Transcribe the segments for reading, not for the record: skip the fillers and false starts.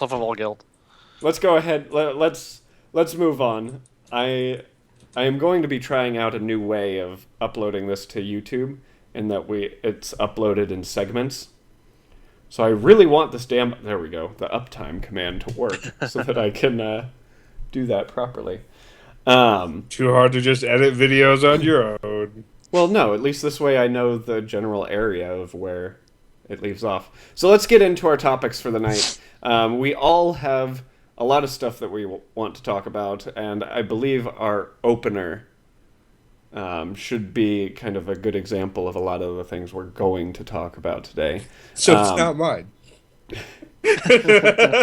Top of all guild. Let's go ahead. Let's move on. I am going to be trying out a new way of uploading this to YouTube, in that it's uploaded in segments. So I really want this the uptime command to work so that I can do that properly. Too hard to just edit videos on your own. Well, no, at least this way I know the general area of where it leaves off. So let's get into our topics for the night. We all have a lot of stuff that we want to talk about, and I believe our opener should be kind of a good example of a lot of the things we're going to talk about today. So it's not mine.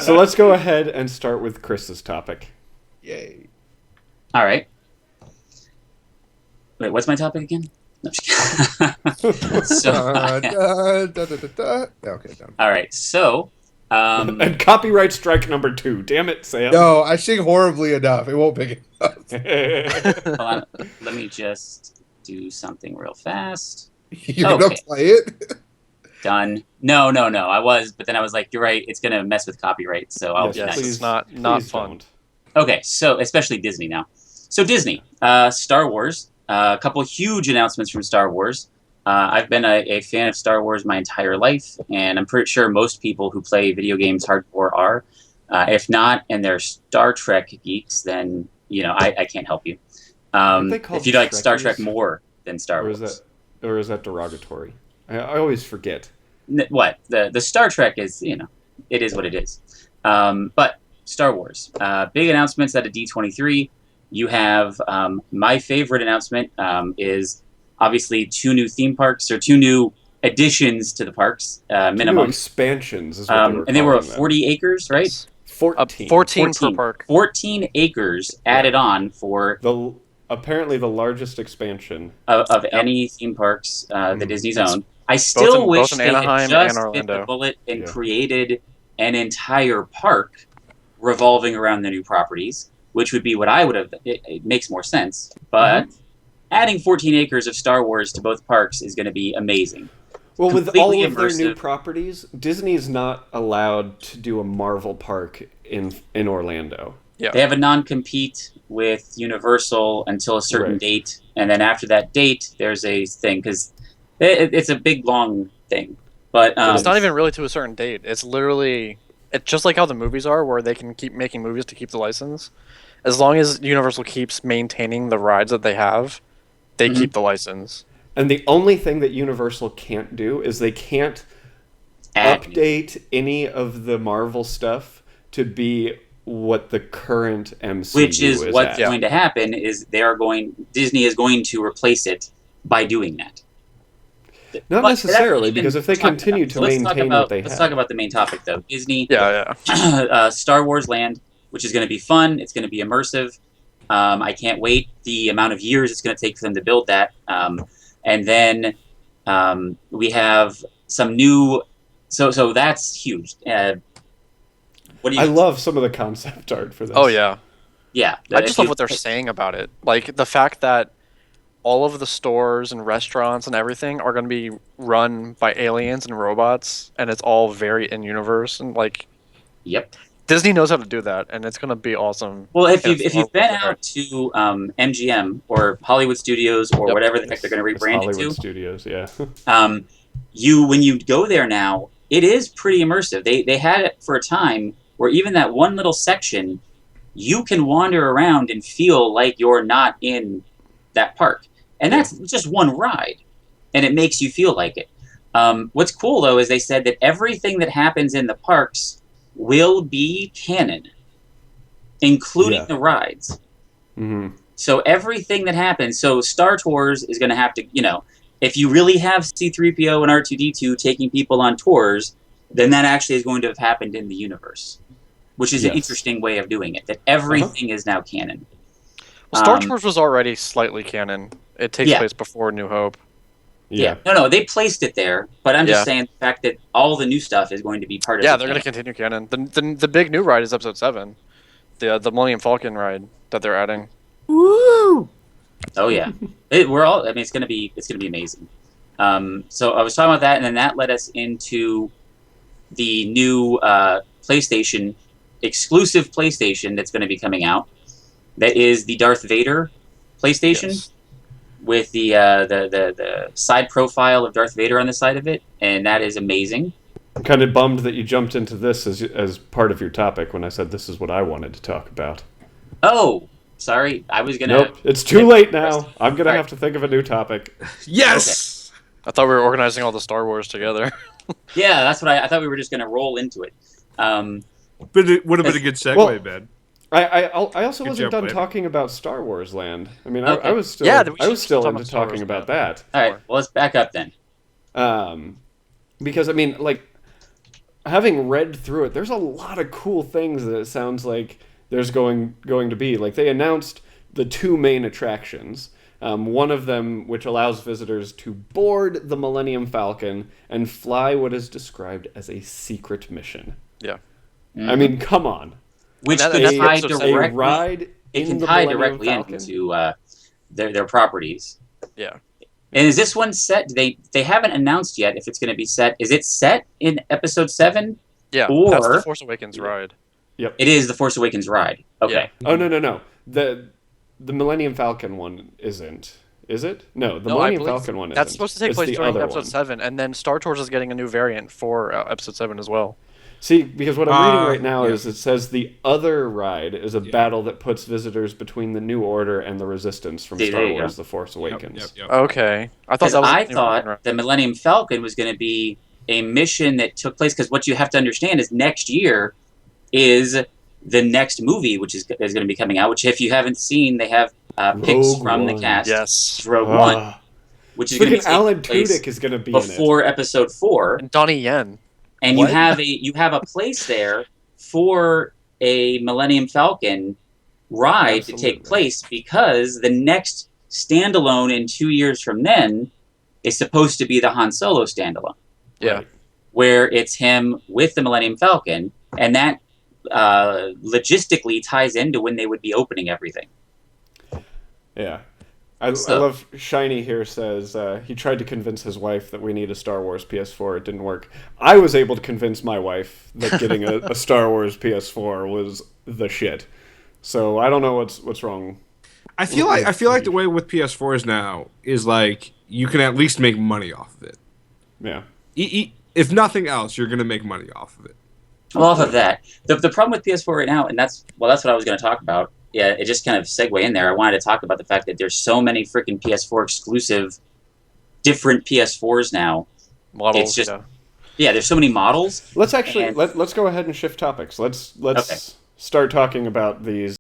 So let's go ahead and start with Chris's topic. Yay. All right. Wait, what's my topic again? No, just kidding. Okay, done. All right, so... and copyright strike number 2. Damn it, Sam. No, I sing horribly enough. It won't pick it up. hold on. Let me just do something real fast. You're going to play it? Done. No. I was, but then I was like, you're right. It's going to mess with copyright, so I'll be nice. Please, it's not please fun. Don't. Okay, so especially Disney now. So Disney, Star Wars, a couple huge announcements from Star Wars. I've been a fan of Star Wars my entire life, and I'm pretty sure most people who play video games hardcore are. If not, and they're Star Trek geeks, then I can't help you. If you like Star Trek more than Star Wars, or is that derogatory? I always forget. What the Star Trek is, it is what it is. But Star Wars, big announcements at a D23. You have my favorite announcement is obviously 2 new theme parks, or 2 new additions to the parks, minimum. 2 new expansions is what and they were 40 acres, right? 14 per park. 14 acres added on for apparently the largest expansion of any theme parks that Disney's owned. I still wish they had just bit the bullet and created an entire park revolving around the new properties, which would be what I would have. It makes more sense, but adding 14 acres of Star Wars to both parks is going to be amazing. Well, with all of their new properties, Disney's not allowed to do a Marvel park in Orlando. Yeah. They have a non-compete with Universal until a certain date, and then after that date, there's a thing, because it's a big, long thing. But it's not even really to a certain date. It's literally... It's just like how the movies are, where they can keep making movies to keep the license. As long as Universal keeps maintaining the rides that they have, they keep the license. And the only thing that Universal can't do is they can't update any of the Marvel stuff to be what the current MCU Which is what's going to happen is Disney is going to replace it by doing that. Not necessarily, because if they continue to maintain what they have. Let's talk about the main topic, though. Disney, Star Wars Land, which is going to be fun. It's going to be immersive. I can't wait the amount of years it's going to take for them to build that. And then we have some new... So that's huge. I love some of the concept art for this. Oh, yeah. Yeah. I just love what they're saying about it. Like, the fact that all of the stores and restaurants and everything are going to be run by aliens and robots, and it's all very in-universe, and Yep. Disney knows how to do that, and it's going to be awesome. Well, if you've been out to MGM or Hollywood Studios or whatever the heck they're going to rebrand it to, Hollywood Studios, yeah. When you go there now, it is pretty immersive. They had it for a time where even that one little section, you can wander around and feel like you're not in that park. And that's just one ride, and it makes you feel like it. What's cool, though, is they said that everything that happens in the parks will be canon, including the rides. Mm-hmm. So everything that happens, so Star Tours is going to have to, if you really have C-3PO and R2-D2 taking people on tours, then that actually is going to have happened in the universe, which is an interesting way of doing it, that everything is now canon. Well, Star Tours was already slightly canon. It takes place before New Hope. Yeah. No, they placed it there, but I'm just saying the fact that all the new stuff is going to be part of it. Yeah, they're going to continue canon. The big new ride is Episode 7. The Millennium Falcon ride that they're adding. Woo! Oh yeah. It's going to be amazing. So I was talking about that, and then that led us into the new PlayStation exclusive PlayStation that's going to be coming out. That is the Darth Vader PlayStation. Yes. With the side profile of Darth Vader on the side of it, and that is amazing. I'm kind of bummed that you jumped into this as part of your topic when I said this is what I wanted to talk about. Oh, sorry, I was gonna. Nope, it's too late now. I'm gonna have to think of a new topic. Yes. I thought we were organizing all the Star Wars together. Yeah, that's what I thought we were just gonna roll into it. But it would have been a good segue, Well, Ben. I also Good wasn't job, done Wade. talking about Star Wars Land. I mean, Okay. I was still Yeah, we I was should still talk into about Star talking Wars about Land. that. All right, well, let's back up then. Because I mean, like, having read through it, there's a lot of cool things that it sounds like there's going to be. Like, they announced the 2 main attractions. One of them, which allows visitors to board the Millennium Falcon and fly what is described as a secret mission. Yeah. I mean, come on. Which And could that's tie episode A directly. ride It in can the tie Millennium directly Falcon? into their properties. Yeah. And is this one set? They haven't announced yet if it's going to be set. Is it set in Episode 7? Yeah. Or- That's the Force Awakens ride. Yep. It is the Force Awakens ride. Okay. Oh, no. The Millennium Falcon one isn't. Is it? No, the No, I Millennium believe Falcon one isn't. that's supposed to take It's place the during other Episode one. 7, and then Star Tours is getting a new variant for Episode 7 as well. See, because what I'm reading right now yeah. is it says the other ride is a battle that puts visitors between the New Order and the Resistance from There Star you Wars: go. The Force Awakens. Yep. Okay. I thought Because that was I the new thought one, right? the Millennium Falcon was going to be a mission that took place. Because what you have to understand is next year is the next movie, which is going to be coming out. Which, if you haven't seen, they have picks Rogue from the One. cast. Yes. Rogue One, Ah. which is going to Freaking Alan take place Tudyk is going to be in it. before Episode 4. And Donnie Yen. And What? you have a place there for a Millennium Falcon ride to Absolutely. take place, because the next standalone in 2 years from then is supposed to be the Han Solo standalone, Yeah. Right. where it's him with the Millennium Falcon, and that logistically ties into when they would be opening everything. Yeah. I love Shiny here says he tried to convince his wife that we need a Star Wars PS4. It didn't work. I was able to convince my wife that getting a Star Wars PS4 was the shit. So I don't know what's wrong. I feel like the way with PS4s now is like you can at least make money off of it. Yeah. If nothing else, you're gonna make money off of it. Well, off of that, the problem with PS4 right now, and that's what I was going to talk about. Yeah, it just kind of segue in there. I wanted to talk about the fact that there's so many freaking PS4 exclusive, different PS4s now. Models. It's just- yeah. Yeah, there's so many models. Let's actually And- let's go ahead and shift topics. Let's Okay. start talking about these